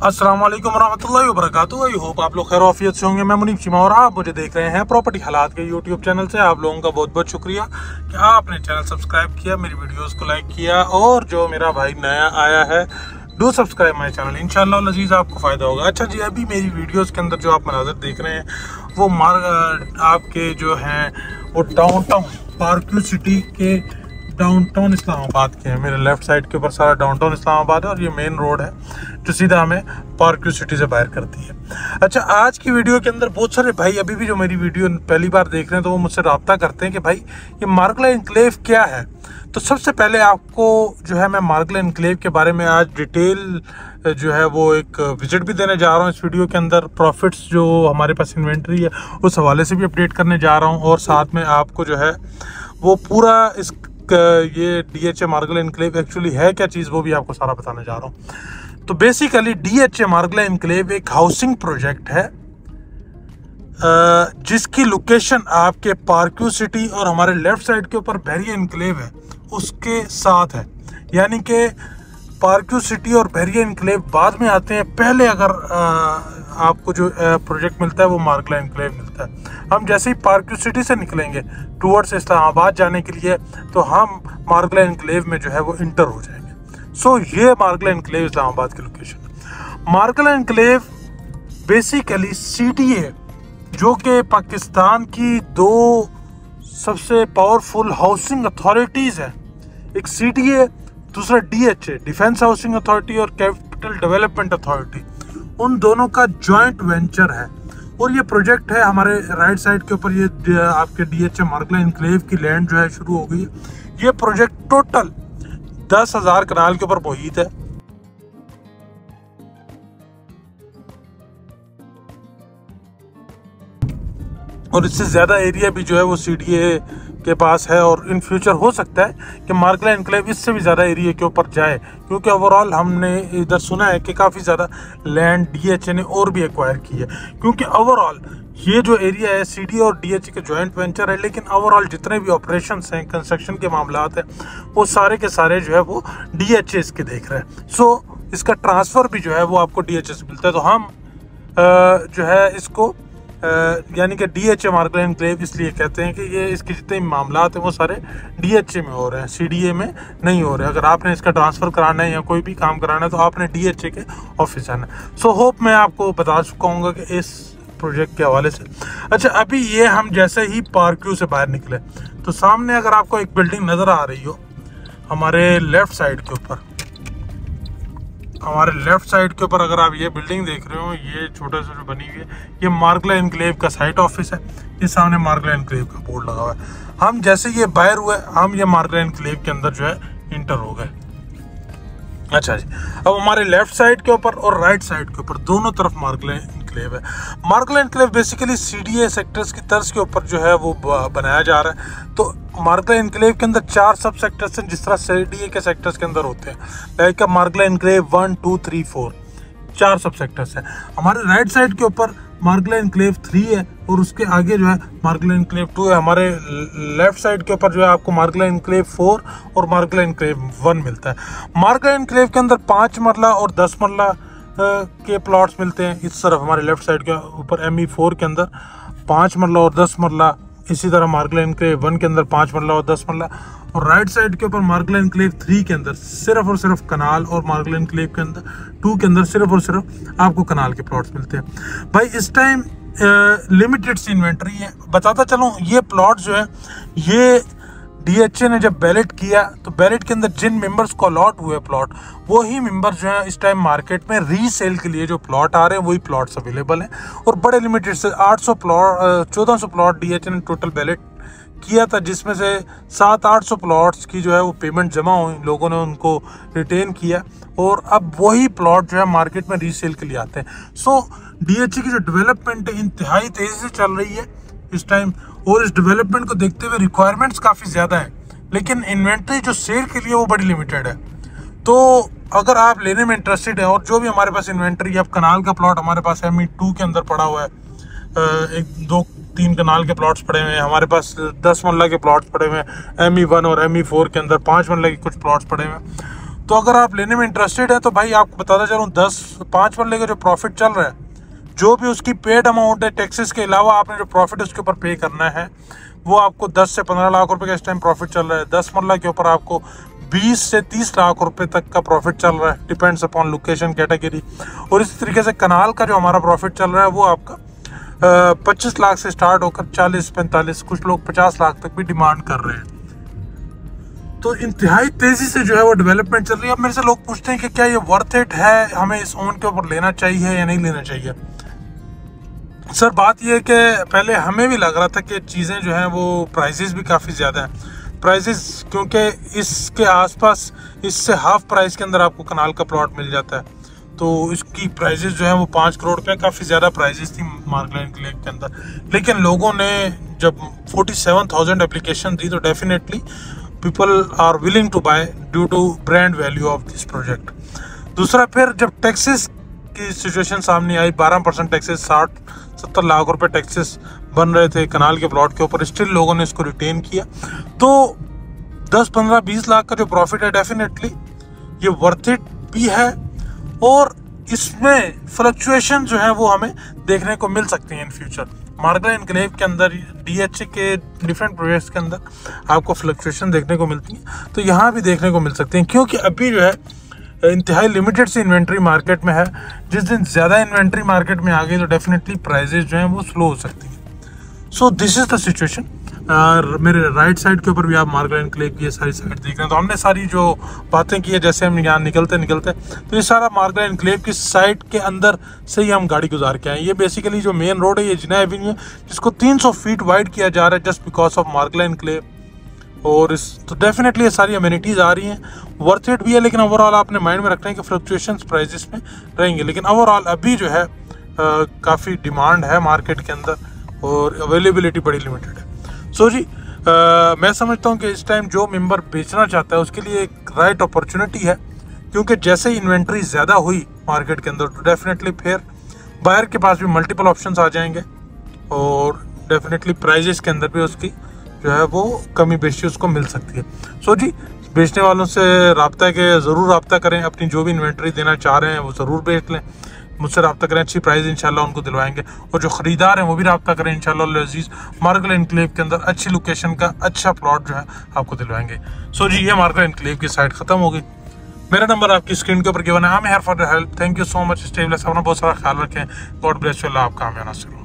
अस्सलाम वालेकुम रहमतुल्लाहि व बरकातुहू। आई होप आप लोग खैर आफियत से होंगे। मैं मुनीब चीमा और आप मुझे देख रहे हैं प्रॉपर्टी हालात के यूट्यूब चैनल से। आप लोगों का बहुत बहुत शुक्रिया कि आपने चैनल सब्सक्राइब किया, मेरी वीडियोस को लाइक किया, और जो मेरा भाई नया आया है डू सब्सक्राइब माई चैनल। इंशाल्लाह लजीज आपको फ़ायदा होगा। अच्छा जी, अभी मेरी वीडियोस के अंदर जो आप मनाज़र देख रहे हैं वो आपके जो हैं वो डाउनटाउन पार्क्यू सिटी के डाउनटाउन इस्लामाबाद के हैं। मेरे लेफ्ट साइड के ऊपर सारा डाउनटाउन इस्लामाबाद है और ये मेन रोड है जो सीधा हमें पार्क्यू सिटी से बाहर करती है। अच्छा, आज की वीडियो के अंदर बहुत सारे भाई अभी भी जो मेरी वीडियो पहली बार देख रहे हैं तो वो मुझसे रब्ता करते हैं कि भाई ये मार्गला एनक्लेव क्या है। तो सबसे पहले आपको जो है मैं मार्गला एनक्लेव के बारे में आज डिटेल जो है वो एक विजिट भी देने जा रहा हूँ इस वीडियो के अंदर। प्रॉफिट्स जो हमारे पास इन्वेंट्री है उस हवाले से भी अपडेट करने जा रहा हूँ, और साथ में आपको जो है वो पूरा इस ये DHA मार्गला एनक्लेव एक्चुअली है क्या चीज़ वो भी आपको सारा बताने जा रहा हूँ। तो बेसिकली DHA मार्गला एनक्लेव एक हाउसिंग प्रोजेक्ट है जिसकी लोकेशन आपके पार्क्यू सिटी और हमारे लेफ्ट साइड के ऊपर बहरिया एनक्लेव है उसके साथ है। यानी कि पार्क्यू सिटी और बहरिया एनक्लेव बाद में आते हैं, पहले अगर आपको जो प्रोजेक्ट मिलता है वो मार्गला एनक्लेव मिलता है। हम जैसे ही पार्क्यू सिटी से निकलेंगे टूवर्ड्स इस्लामाबाद जाने के लिए तो हम मार्गला एनक्लेव में जो है वो इंटर हो जाएंगे। सो ये मार्गला एनक्लेव इस्लामाबाद की लोकेशन है। मार्गला एनक्लेव बेसिकली CDA जो कि पाकिस्तान की दो सबसे पावरफुल हाउसिंग अथॉरिटीज़ है, एक CDA दूसरा DHA डिफेंस हाउसिंग अथॉरिटी और कैपिटल डेवलपमेंट अथॉरिटी, उन दोनों का जॉइंट वेंचर है। और ये प्रोजेक्ट है हमारे राइट साइड के ऊपर, ये आपके DHA मार्गला एनक्लेव की लैंड जो है शुरू हो गई है। ये प्रोजेक्ट टोटल 10,000 कनाल के ऊपर मुहित है। और इससे ज़्यादा एरिया भी जो है वो CDA के पास है, और इन फ्यूचर हो सकता है कि मार्गला एनक्लेव इससे भी ज़्यादा एरिया के ऊपर जाए, क्योंकि ओवरऑल हमने इधर सुना है कि काफ़ी ज़्यादा लैंड DHA ने और भी एक्वायर की है। क्योंकि ओवरऑल ये जो एरिया है CDA और DHA के जॉइंट वेंचर है, लेकिन ओवरऑल जितने भी ऑपरेशंस हैं, कंस्ट्रक्शन के मामलात हैं, वो सारे के सारे जो है वो DHA इसके देख रहे हैं। सो इसका ट्रांसफ़र भी जो है वो आपको DHA से मिलता है। तो हम जो है इसको यानी कि DHA मार्गला एनक्लेव इसलिए कहते हैं कि ये इसके जितने मामलात हैं वो सारे DHA में हो रहे हैं, CDA में नहीं हो रहे। अगर आपने इसका ट्रांसफ़र कराना है या कोई भी काम कराना है तो आपने DHA के ऑफिस आना है। सो होप मैं आपको बता चुका हूँ कि इस प्रोजेक्ट के हवाले से। अच्छा, अभी ये हम जैसे ही पार्क्यू से बाहर निकले तो सामने अगर आपको एक बिल्डिंग नज़र आ रही हो हमारे लेफ़्ट साइड के ऊपर, हमारे लेफ्ट साइड के ऊपर अगर आप ये बिल्डिंग देख रहे हो, ये छोटे से जो बनी हुई है, ये मार्गला एनक्लेव का साइट ऑफिस है। ये सामने मार्गला एनक्लेव का बोर्ड लगा हुआ है। हम जैसे ये बाहर हुए हम ये मार्गला एनक्लेव के अंदर जो है इंटर हो गए। अच्छा जी, अब हमारे लेफ्ट साइड के ऊपर और राइट साइड के ऊपर दोनों तरफ मार्गला एनक्लेव है। मार्गला एनक्लेव बेसिकली CDA सेक्टर्स की तर्ज के ऊपर जो है वो बनाया जा रहा है। तो मार्गला एनक्लेव के अंदर 4 सब सेक्टर्स हैं जिस तरह CDA के सेक्टर्स के अंदर होते हैं। लाइक मार्गला एनक्लेव 1, 2, 3, 4 4 सब सेक्टर्स हैं। हमारे राइट साइड के ऊपर मार्गला एनक्लेव 3 है और उसके आगे जो है मार्गला एनक्लेव 2 है। हमारे लेफ्ट साइड के ऊपर जो है आपको मार्गला एनक्लेव 4 और मार्गला एनक्लेव 1 मिलता है। मार्गला एनक्लेव के अंदर 5 मरला और 10 मरला के प्लॉट्स मिलते हैं। इस तरफ हमारे लेफ्ट साइड के ऊपर ME4 के अंदर 5 मरला और 10 मरला, इसी तरह मार्गला एनक्लेव 1 के अंदर 5 मरला और 10 मरला, और राइट साइड के ऊपर मार्गला एनक्लेव 3 के अंदर सिर्फ और सिर्फ कनाल, और मार्गला एनक्लेव के अंदर 2 के अंदर सिर्फ और सिर्फ आपको कनाल के प्लॉट्स मिलते हैं। भाई इस टाइम लिमिटेड सी इन्वेंट्री है। बताता चलूँ, ये प्लॉट जो है ये DHA ने जब बैलेट किया तो बैलेट के अंदर जिन मेंबर्स को अलॉट हुए प्लॉट, वही मेंबर्स जो है इस टाइम मार्केट में रीसेल के लिए जो प्लॉट आ रहे हैं वही प्लॉट्स अवेलेबल हैं। और बड़े लिमिटेड से 1400 प्लॉट DHA ने टोटल बैलेट किया था, जिसमें से 700-800 प्लॉट्स की जो है वो पेमेंट जमा हुई, लोगों ने उनको रिटेन किया, और अब वही प्लॉट जो है मार्केट में रीसेल के लिए आते हैं। सो DHA की जो डेवलपमेंट है इंतहाई तेज़ी से चल रही है इस टाइम, और इस डेवलपमेंट को देखते हुए रिक्वायरमेंट्स काफ़ी ज़्यादा है, लेकिन इन्वेंट्री जो सेल के लिए वो बड़ी लिमिटेड है। तो अगर आप लेने में इंटरेस्टेड है, और जो भी हमारे पास इन्वेंट्री, अब कनाल का प्लॉट हमारे पास ME2 के अंदर पड़ा हुआ है, 1-2-3 कनाल के प्लॉट्स पड़े हुए हैं, हमारे पास 10 मरला के प्लॉट्स पड़े हुए हैं ME1, और ME4 के अंदर 5 मरला के कुछ प्लॉट्स पड़े हुए हैं। तो अगर आप लेने में इंटरेस्टेड है तो भाई आपको बताता चलूँ 5 मरले का जो प्रॉफिट चल रहा है, जो भी उसकी पेड अमाउंट है टैक्सेस के अलावा आपने जो प्रॉफिट उसके ऊपर पे करना है वो आपको 10 से 15 लाख रुपए का इस टाइम प्रॉफिट चल रहा है। 10 मरला के ऊपर आपको 20 से 30 लाख रुपए तक का प्रॉफिट चल रहा है, डिपेंड्स अपॉन लोकेशन कैटेगरी। और इस तरीके से कनाल का जो हमारा प्रॉफिट चल रहा है वो आपका 25 लाख से स्टार्ट होकर 40-45, कुछ लोग 50 लाख तक भी डिमांड कर रहे हैं। तो इंतहाई तेजी से जो है वो डेवलपमेंट चल रही है। अब मेरे से लोग पूछते हैं कि क्या ये वर्थ इट है, हमें इस ओन के ऊपर लेना चाहिए या नहीं लेना चाहिए। सर बात ये है कि पहले हमें भी लग रहा था कि चीज़ें जो हैं वो प्राइसेस भी काफ़ी ज़्यादा हैं, प्राइसेस क्योंकि इसके आसपास इससे हाफ प्राइस के अंदर आपको कनाल का प्लॉट मिल जाता है। तो इसकी प्राइसेस जो है वो 5 करोड़ रुपये, काफ़ी ज़्यादा प्राइसेस थी मार्गला एनक्लेव के अंदर। लेकिन लोगों ने जब 47,000 एप्लीकेशन दी तो definitely people are willing to buy due to brand value of this project. दूसरा, फिर जब टैक्सेस की सिचुएशन सामने आई, 12% टैक्सेस, 60-70 लाख रुपए टैक्सेस बन रहे थे कनाल के प्लॉट के ऊपर, स्टिल लोगों ने इसको रिटेन किया। तो 10-15-20 लाख का जो प्रॉफिट है डेफिनेटली ये वर्थ इट भी है, और इसमें फ्लक्चुएशन जो है वो हमें देखने को मिल सकती हैं इन फ्यूचर। मार्गला एनक्लेव के अंदर DHA के डिफरेंट प्रोजेक्ट्स के अंदर आपको फ्लक्चुएशन देखने को मिलती हैं, तो यहाँ भी देखने को मिल सकती हैं, क्योंकि अभी जो है इंतहाई लिमिटेड सी इन्वेंट्री मार्केट में है। जिस दिन ज़्यादा इन्वेंट्री मार्केट में आ गई तो डेफिनेटली प्राइजेस जो हैं वो स्लो हो सकती हैं। So this is the situation. मेरे राइट साइड के ऊपर भी आप मार्गला एनक्लेव की ये सारी साइड देख रहे हैं। तो हमने सारी जो बातें की है, जैसे हम यहाँ निकलते तो ये सारा मार्गला एनक्लेव की साइड के अंदर से ही हम गाड़ी गुजार के आए। ये बेसिकली जो मेन रोड है ये जिना एवेन्यू है, जिसको 300 फीट वाइड किया जा रहा है just because of Margalla enclave. और इस तो डेफिनेटली ये सारी अमेनिटीज़ आ रही हैं, वर्थ इट भी है। लेकिन ओवरऑल आपने माइंड में रखना है कि फ्लक्चुएशंस प्राइसेस में रहेंगे, लेकिन ओवरऑल अभी जो है काफ़ी डिमांड है मार्केट के अंदर और अवेलेबिलिटी बड़ी लिमिटेड है। सो जी मैं समझता हूँ कि इस टाइम जो मेंबर बेचना चाहता है उसके लिए एक राइट अपॉर्चुनिटी है, क्योंकि जैसे ही इन्वेंट्री ज़्यादा हुई मार्केट के अंदर तो डेफिनेटली फिर बायर के पास भी मल्टीपल ऑप्शंस आ जाएंगे और डेफिनेटली प्राइजेस के अंदर भी उसकी जो है वो कमी बेशी उसको मिल सकती है। सो जी बेचने वालों से रब्ता है कि ज़रूर रब्ता करें, अपनी जो भी इन्वेंट्री देना चाह रहे हैं वो ज़रूर बेच लें, मुझसे रब्ता करें, अच्छी प्राइस इंशाल्लाह उनको दिलवाएंगे। और जो ख़रीदार हैं वो भी रब्ता करें इंशाल्लाह अज़ीज़, मार्गला एनक्लेव के अंदर अच्छी लोकेशन का अच्छा प्लॉट जो है आपको दिलवाएंगे। सो जी ये मार्गला एनक्लेव की साइड ख़त्म हो गई। मेरा नंबर आपकी स्क्रीन के ऊपर गिवन है। I am here for the help. Thank you so much. Stay blessed, अपना बहुत सारा ख्याल रखें। God bless you. अल्लाह आपका हमें नासिर हो।